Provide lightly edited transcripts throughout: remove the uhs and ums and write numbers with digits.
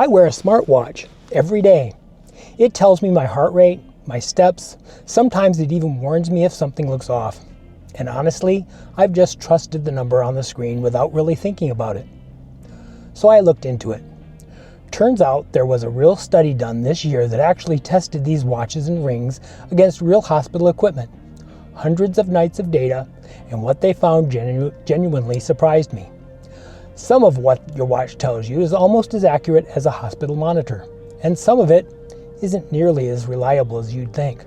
I wear a smartwatch every day. It tells me my heart rate, my steps. Sometimes it even warns me if something looks off. And honestly, I've just trusted the number on the screen without really thinking about it. So I looked into it. Turns out there was a real study done this year that actually tested these watches and rings against real hospital equipment. Hundreds of nights of data, and what they found genuinely surprised me. Some of what your watch tells you is almost as accurate as a hospital monitor, and some of it isn't nearly as reliable as you'd think.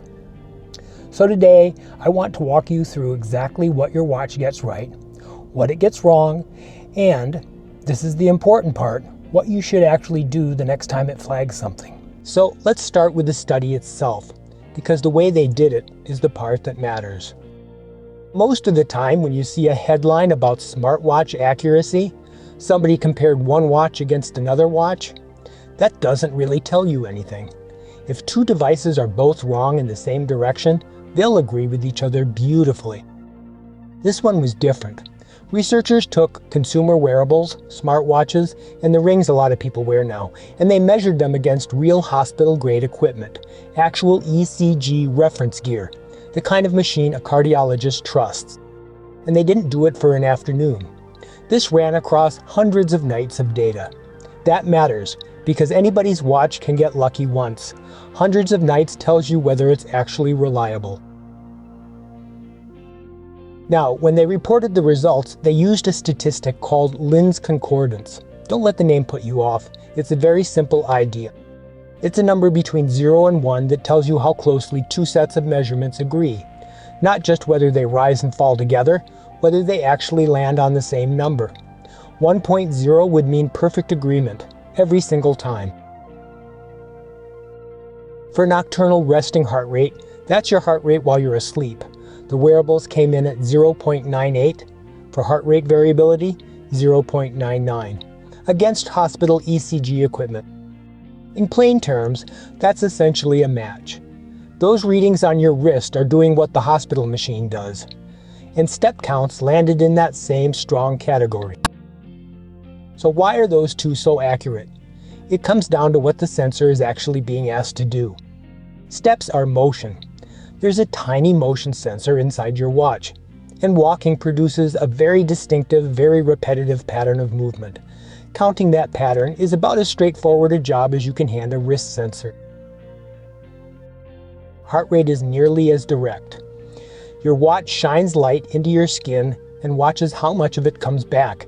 So today, I want to walk you through exactly what your watch gets right, what it gets wrong, and, this is the important part, what you should actually do the next time it flags something. So let's start with the study itself, because the way they did it is the part that matters. Most of the time when you see a headline about smartwatch accuracy, somebody compared one watch against another watch, that doesn't really tell you anything. If two devices are both wrong in the same direction, they'll agree with each other beautifully. This one was different. Researchers took consumer wearables, smartwatches, and the rings a lot of people wear now, and they measured them against real hospital-grade equipment, actual ECG reference gear, the kind of machine a cardiologist trusts. And they didn't do it for an afternoon. This ran across hundreds of nights of data. That matters, because anybody's watch can get lucky once. Hundreds of nights tells you whether it's actually reliable. Now, when they reported the results, they used a statistic called Lin's concordance. Don't let the name put you off. It's a very simple idea. It's a number between 0 and 1 that tells you how closely two sets of measurements agree. Not just whether they rise and fall together, whether they actually land on the same number. 1.0 would mean perfect agreement, every single time. For nocturnal resting heart rate, that's your heart rate while you're asleep. The wearables came in at 0.98, for heart rate variability, 0.99, against hospital ECG equipment. In plain terms, that's essentially a match. Those readings on your wrist are doing what the hospital machine does, and step counts landed in that same strong category. So why are those two so accurate? It comes down to what the sensor is actually being asked to do. Steps are motion. There's a tiny motion sensor inside your watch, and walking produces a very distinctive, very repetitive pattern of movement. Counting that pattern is about as straightforward a job as you can hand a wrist sensor. Heart rate is nearly as direct. Your watch shines light into your skin and watches how much of it comes back.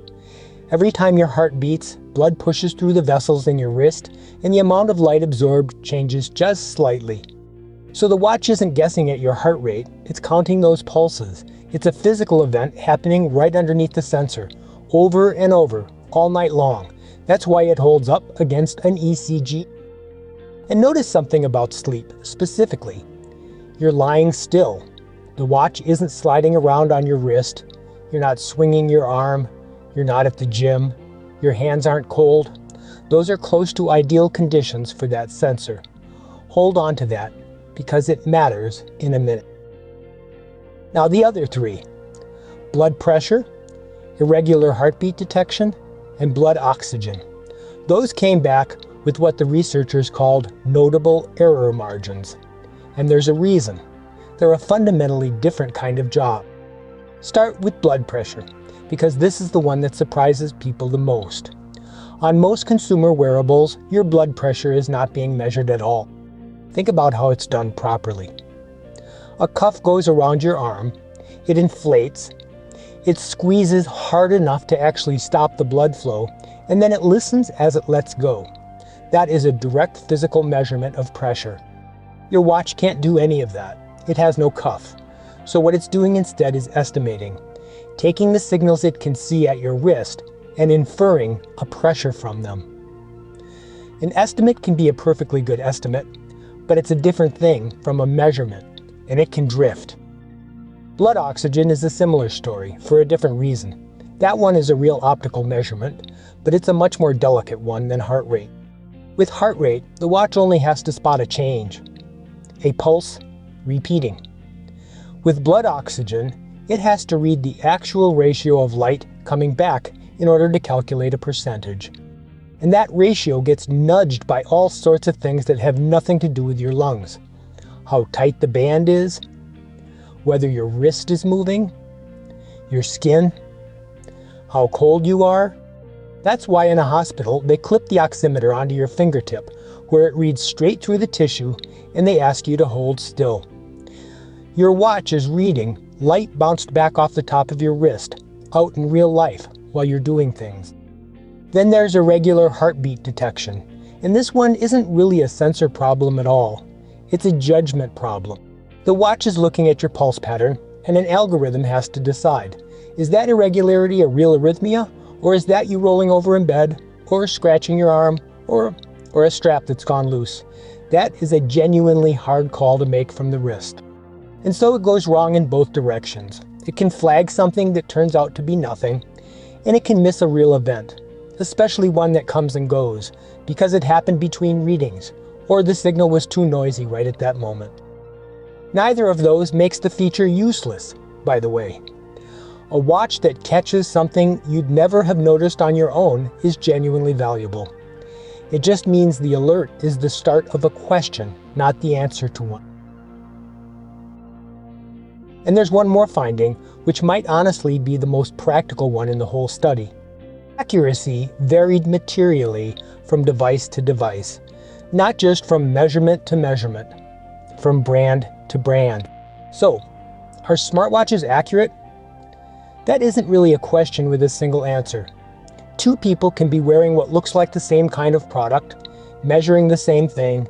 Every time your heart beats, blood pushes through the vessels in your wrist, and the amount of light absorbed changes just slightly. So the watch isn't guessing at your heart rate, it's counting those pulses. It's a physical event happening right underneath the sensor, over and over, all night long. That's why it holds up against an ECG. And notice something about sleep, specifically. You're lying still. The watch isn't sliding around on your wrist. You're not swinging your arm. You're not at the gym. Your hands aren't cold. Those are close to ideal conditions for that sensor. Hold on to that, because it matters in a minute. Now the other three: blood pressure, irregular heartbeat detection, and blood oxygen. Those came back with what the researchers called notable error margins. And there's a reason. They're a fundamentally different kind of job. Start with blood pressure, because this is the one that surprises people the most. On most consumer wearables, your blood pressure is not being measured at all. Think about how it's done properly. A cuff goes around your arm, it inflates, it squeezes hard enough to actually stop the blood flow, and then it listens as it lets go. That is a direct physical measurement of pressure. Your watch can't do any of that. It has no cuff. So what it's doing instead is estimating, taking the signals it can see at your wrist and inferring a pressure from them. An estimate can be a perfectly good estimate, but it's a different thing from a measurement, and it can drift. Blood oxygen is a similar story, for a different reason. That one is a real optical measurement, but it's a much more delicate one than heart rate. With heart rate, the watch only has to spot a change, a pulse, repeating. With blood oxygen, it has to read the actual ratio of light coming back in order to calculate a percentage. And that ratio gets nudged by all sorts of things that have nothing to do with your lungs. How tight the band is, whether your wrist is moving, your skin, how cold you are. That's why in a hospital they clip the oximeter onto your fingertip, where it reads straight through the tissue, and they ask you to hold still. Your watch is reading light bounced back off the top of your wrist, out in real life, while you're doing things. Then there's irregular heartbeat detection, and this one isn't really a sensor problem at all. It's a judgment problem. The watch is looking at your pulse pattern, and an algorithm has to decide, is that irregularity a real arrhythmia, or is that you rolling over in bed, or scratching your arm, or a strap that's gone loose? That is a genuinely hard call to make from the wrist. And so it goes wrong in both directions. It can flag something that turns out to be nothing, and it can miss a real event, especially one that comes and goes, because it happened between readings, or the signal was too noisy right at that moment. Neither of those makes the feature useless, by the way. A watch that catches something you'd never have noticed on your own is genuinely valuable. It just means the alert is the start of a question, not the answer to one. And there's one more finding, which might honestly be the most practical one in the whole study. Accuracy varied materially from device to device, not just from measurement to measurement, from brand to brand. So, are smartwatches accurate? That isn't really a question with a single answer. Two people can be wearing what looks like the same kind of product, measuring the same thing,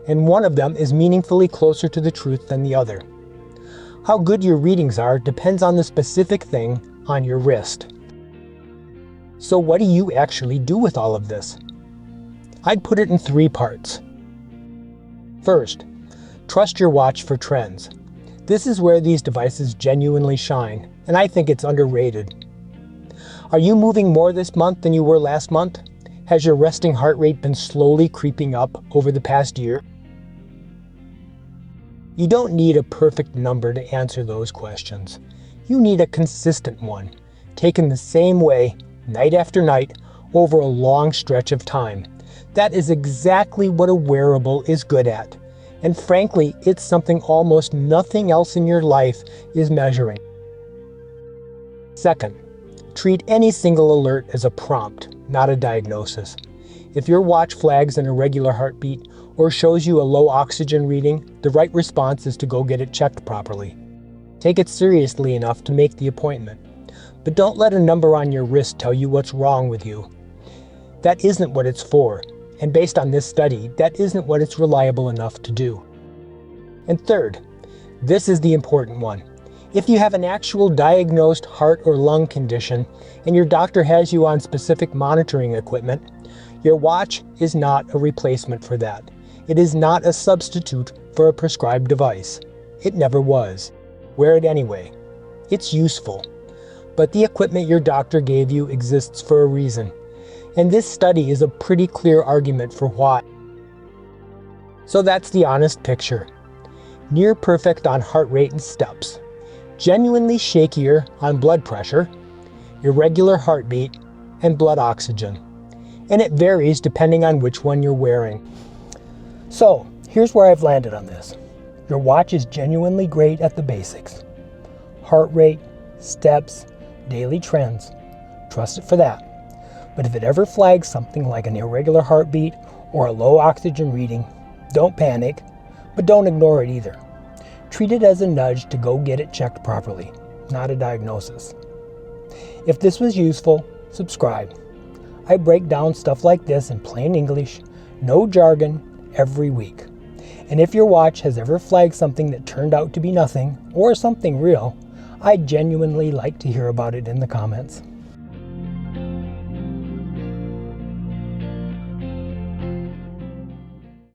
and one of them is meaningfully closer to the truth than the other. How good your readings are depends on the specific thing on your wrist. So what do you actually do with all of this? I'd put it in 3 parts. First, trust your watch for trends. This is where these devices genuinely shine, and I think it's underrated. Are you moving more this month than you were last month? Has your resting heart rate been slowly creeping up over the past year? You don't need a perfect number to answer those questions. You need a consistent one, taken the same way, night after night, over a long stretch of time. That is exactly what a wearable is good at. And frankly, it's something almost nothing else in your life is measuring. Second, treat any single alert as a prompt, not a diagnosis. If your watch flags an irregular heartbeat or shows you a low oxygen reading, the right response is to go get it checked properly. Take it seriously enough to make the appointment. But don't let a number on your wrist tell you what's wrong with you. That isn't what it's for. And based on this study, that isn't what it's reliable enough to do. And third, this is the important one. If you have an actual diagnosed heart or lung condition and your doctor has you on specific monitoring equipment, your watch is not a replacement for that. It is not a substitute for a prescribed device. It never was. Wear it anyway. It's useful. But the equipment your doctor gave you exists for a reason. And this study is a pretty clear argument for why. So that's the honest picture. Near perfect on heart rate and steps. Genuinely shakier on blood pressure, irregular heartbeat, and blood oxygen. And it varies depending on which one you're wearing. So, here's where I've landed on this. Your watch is genuinely great at the basics. Heart rate, steps, daily trends. Trust it for that. But if it ever flags something like an irregular heartbeat or a low oxygen reading, don't panic, but don't ignore it either. Treat it as a nudge to go get it checked properly, not a diagnosis. If this was useful, subscribe. I break down stuff like this in plain English, no jargon, every week. And if your watch has ever flagged something that turned out to be nothing, or something real, I'd genuinely like to hear about it in the comments.